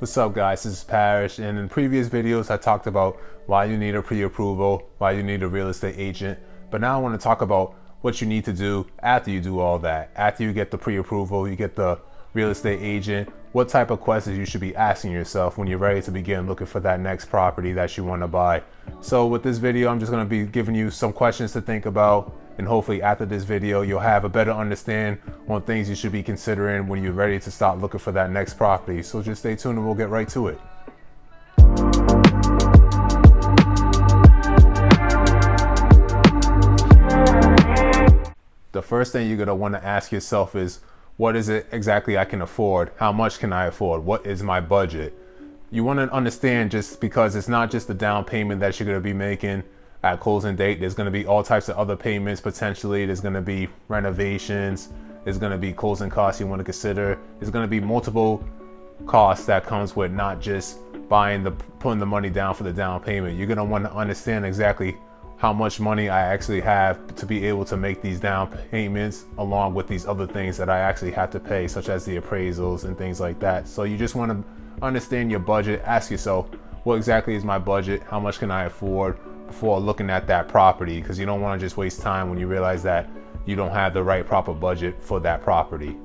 What's up guys, this is Parrish, and in previous videos I talked about why you need a pre-approval, why you need a real estate agent, but now I want to talk about what you need to do after you do all that. After you get the pre-approval, you get the real estate agent, what type of questions you should be asking yourself when you're ready to begin looking for that next property that you want to buy. So with this video, I'm just going to be giving you some questions to think about, and hopefully after this video you'll have a better understanding on things you should be considering when you're ready to start looking for that next property. So just stay tuned and we'll get right to it. The first thing you're going to want to ask yourself is, what is it exactly I can afford? How much can I afford? What is my budget? You want to understand, just because it's not just the down payment that you're going to be making at closing date. There's going to be all types of other payments potentially. There's going to be renovations. There's going to be closing costs you want to consider. There's going to be multiple costs that comes with not just putting the money down for the down payment. You're going to want to understand exactly how much money I actually have to be able to make these down payments, along with these other things that I actually have to pay, such as the appraisals and things like that. So you just want to understand your budget. Ask yourself, what exactly is my budget? How much can I afford before looking at that property? Because you don't want to just waste time when you realize that you don't have the right proper budget for that property.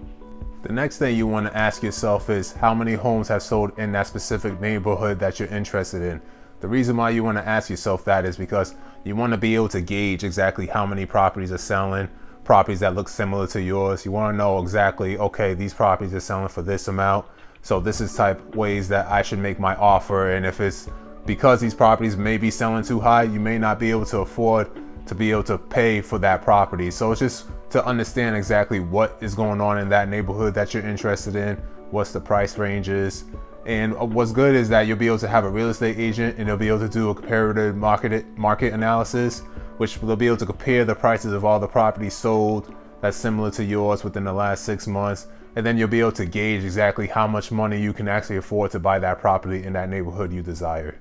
The next thing you want to ask yourself is, how many homes have sold in that specific neighborhood that you're interested in? The reason why you want to ask yourself that is because you want to be able to gauge exactly how many properties are selling, properties that look similar to yours. You want to know exactly, okay, these properties are selling for this amount, so this is type ways that I should make my offer. And if it's because these properties may be selling too high, you may not be able to afford to be able to pay for that property. So it's just to understand exactly what is going on in that neighborhood that you're interested in, what's the price ranges. And what's good is that you'll be able to have a real estate agent, and they'll be able to do a comparative market analysis, which they'll be able to compare the prices of all the properties sold that's similar to yours within the last 6 months. And then you'll be able to gauge exactly how much money you can actually afford to buy that property in that neighborhood you desire.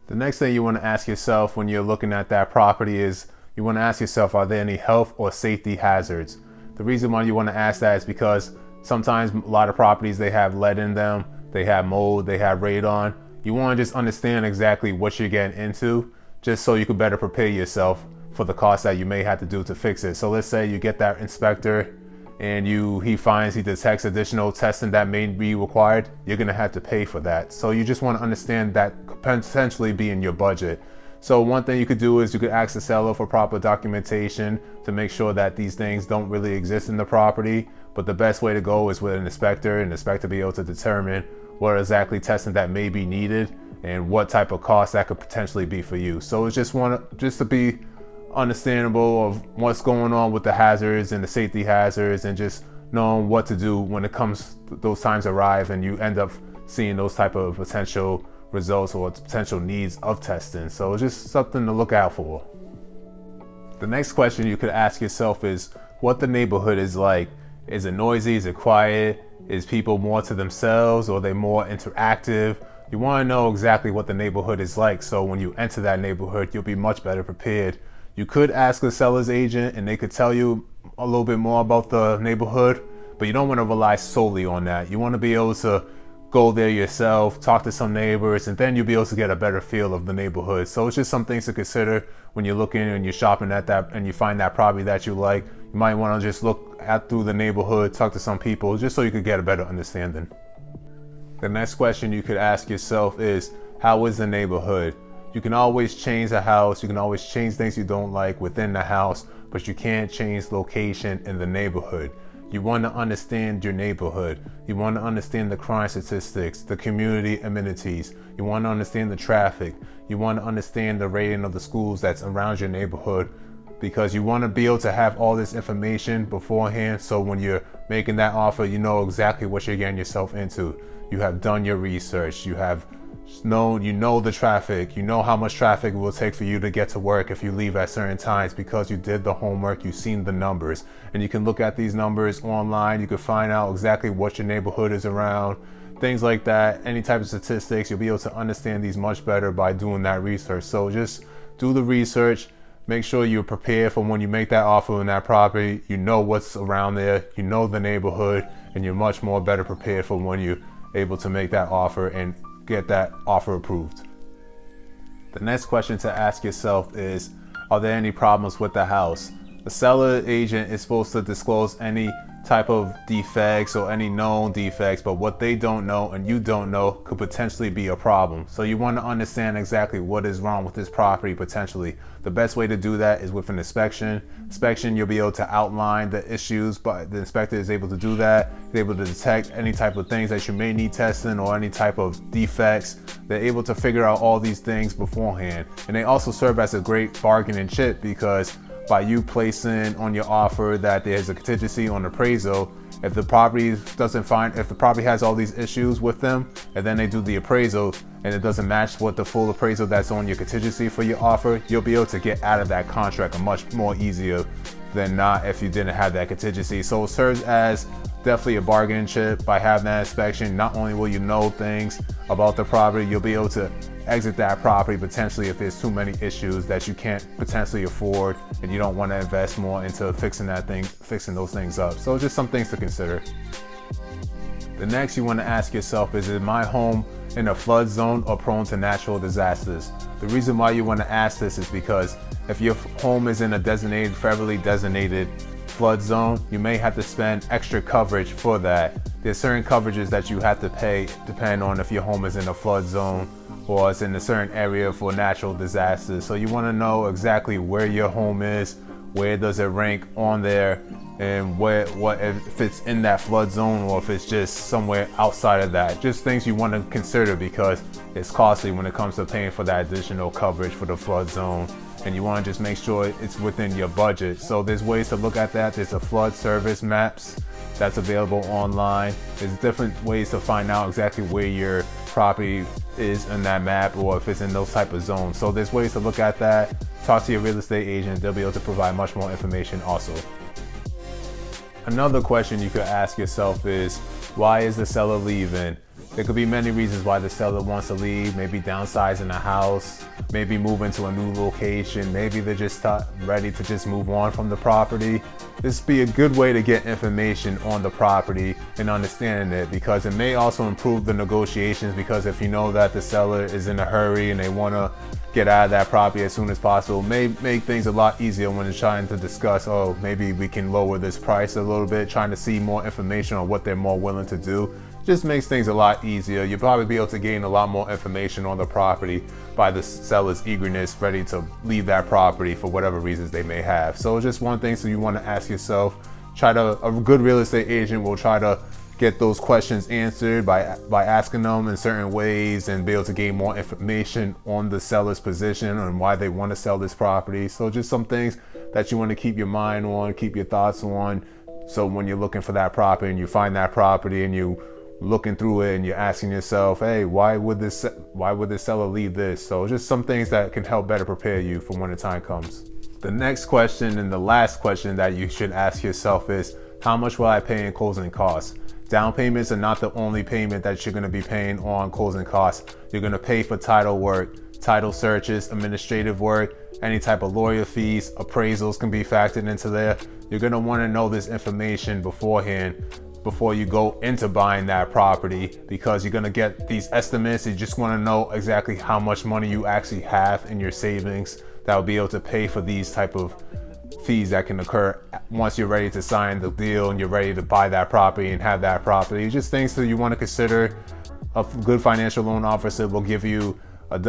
The next thing you want to ask yourself when you're looking at that property is, you want to ask yourself, are there any health or safety hazards? The reason why you want to ask that is because sometimes a lot of properties, they have lead in them, they have mold, they have radon. You want to just understand exactly what you're getting into, just so you can better prepare yourself for the cost that you may have to do to fix it. So let's say you get that inspector and he detects additional testing that may be required. You're going to have to pay for that. So you just want to understand that could potentially be in your budget. So one thing you could do is you could ask the seller for proper documentation to make sure that these things don't really exist in the property. But the best way to go is with an inspector, and the inspector be able to determine what exactly testing that may be needed and what type of cost that could potentially be for you. So it's just to be understandable of what's going on with the hazards and the safety hazards, and just knowing what to do when it comes those times arrive and you end up seeing those type of potential results or potential needs of testing. So it's just something to look out for. The next question you could ask yourself is what the neighborhood is like. Is it noisy? Is it quiet? Is people more to themselves, or are they more interactive? You want to know exactly what the neighborhood is like, so when you enter that neighborhood, you'll be much better prepared. You could ask a seller's agent and they could tell you a little bit more about the neighborhood, but you don't want to rely solely on that. You want to be able to go there yourself, talk to some neighbors, and then you'll be able to get a better feel of the neighborhood. So it's just some things to consider when you're looking and you're shopping at that and you find that property that you like. You might want to just look through the neighborhood, talk to some people, just so you could get a better understanding. The next question you could ask yourself is, how is the neighborhood? You can always change the house, you can always change things you don't like within the house, but you can't change location in the neighborhood. You want to understand your neighborhood. You want to understand the crime statistics, the community amenities. You want to understand the traffic. You want to understand the rating of the schools that's around your neighborhood, because you want to be able to have all this information beforehand, so when you're making that offer, you know exactly what you're getting yourself into. You have done your research. You know the traffic. You know how much traffic it will take for you to get to work if you leave at certain times, because you did the homework, you've seen the numbers, and you can look at these numbers online. You can find out exactly what your neighborhood is around, things like that. Any type of statistics, you'll be able to understand these much better by doing that research. So just do the research. Make sure you're prepared for when you make that offer on that property. You know what's around there, you know the neighborhood, and you're much more better prepared for when you able to make that offer and get that offer approved. The next question to ask yourself is, are there any problems with the house? The seller agent is supposed to disclose any type of defects or any known defects, but what they don't know and you don't know could potentially be a problem. So you want to understand exactly what is wrong with this property potentially. The best way to do that is with an inspection. You'll be able to outline the issues, but the inspector is able to do that. They're able to detect any type of things that you may need testing or any type of defects. They're able to figure out all these things beforehand. And they also serve as a great bargaining chip, because by you placing on your offer that there's a contingency on appraisal, if the property has all these issues with them, and then they do the appraisal and it doesn't match what the full appraisal that's on your contingency for your offer, you'll be able to get out of that contract much more easier than not if you didn't have that contingency. So it serves as definitely a bargaining chip. By having that inspection, not only will you know things about the property, you'll be able to exit that property potentially if there's too many issues that you can't potentially afford and you don't want to invest more into fixing those things up. So just some things to consider. The next you want to ask yourself is my home in a flood zone or prone to natural disasters? The reason why you want to ask this is because if your home is in a federally designated flood zone, you may have to spend extra coverage for that. There's certain coverages that you have to pay depending on if your home is in a flood zone or it's in a certain area for natural disasters. So you want to know exactly where your home is, where does it rank on there, and if it's in that flood zone or if it's just somewhere outside of that. Just things you want to consider, because it's costly when it comes to paying for that additional coverage for the flood zone, and you want to just make sure it's within your budget. So there's ways to look at that. There's a flood service maps that's available online. There's different ways to find out exactly where your property is in that map or if it's in those type of zones. So there's ways to look at that. Talk to your real estate agent. They'll be able to provide much more information also. Another question you could ask yourself is, why is the seller leaving? There could be many reasons why the seller wants to leave. Maybe downsizing the house, maybe moving to a new location, maybe they're just ready to just move on from the property. This would be a good way to get information on the property and understanding it, because it may also improve the negotiations, because if you know that the seller is in a hurry and they want to get out of that property as soon as possible, may make things a lot easier when they're trying to discuss, oh, maybe we can lower this price a little bit, trying to see more information on what they're more willing to do. Just makes things a lot easier. You'll probably be able to gain a lot more information on the property by the seller's eagerness, ready to leave that property for whatever reasons they may have. So just one thing, so you want to ask yourself, a good real estate agent will try to get those questions answered by asking them in certain ways and be able to gain more information on the seller's position and why they want to sell this property. So just some things that you want to keep your mind on, keep your thoughts on. So when you're looking for that property and you find that property and you looking through it and you're asking yourself, hey, why would this seller leave this? So just some things that can help better prepare you for when the time comes. The next question and the last question that you should ask yourself is, how much will I pay in closing costs? Down payments are not the only payment that you're going to be paying on closing costs. You're going to pay for title work, title searches, administrative work, any type of lawyer fees, appraisals can be factored into there. You're going to want to know this information beforehand, before you go into buying that property, because you're going to get these estimates. You just want to know exactly how much money you actually have in your savings that will be able to pay for these type of fees that can occur once you're ready to sign the deal and you're ready to buy that property and have that property. Just things that you want to consider. A good financial loan officer will give you a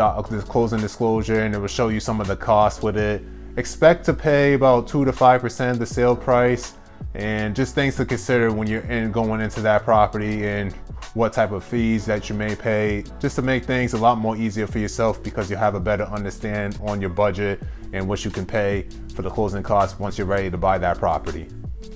closing disclosure, and it will show you some of the costs with it. Expect to pay about 2 to 5% of the sale price, and just things to consider when you're going into that property and what type of fees that you may pay, just to make things a lot more easier for yourself, because you have a better understand on your budget and what you can pay for the closing costs once you're ready to buy that property.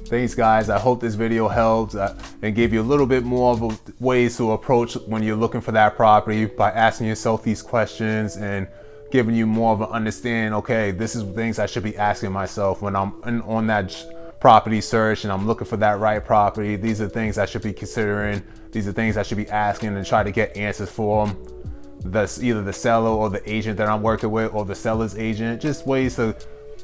Thanks guys, I hope this video helped and gave you a little bit more of ways to approach when you're looking for that property by asking yourself these questions and giving you more of an understanding. Okay, this is things I should be asking myself when I'm on that property search and I'm looking for that right property. These are things I should be considering. These are things I should be asking and try to get answers for them. That's either the seller or the agent that I'm working with, or the seller's agent. Just ways to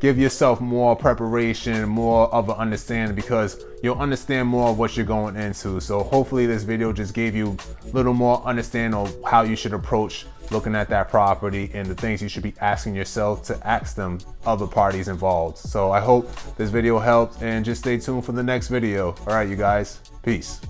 give yourself more preparation, more of an understanding, because you'll understand more of what you're going into. So hopefully this video just gave you a little more understanding of how you should approach looking at that property and the things you should be asking yourself to ask them other parties involved. So I hope this video helped, and just stay tuned for the next video. All right, you guys, peace.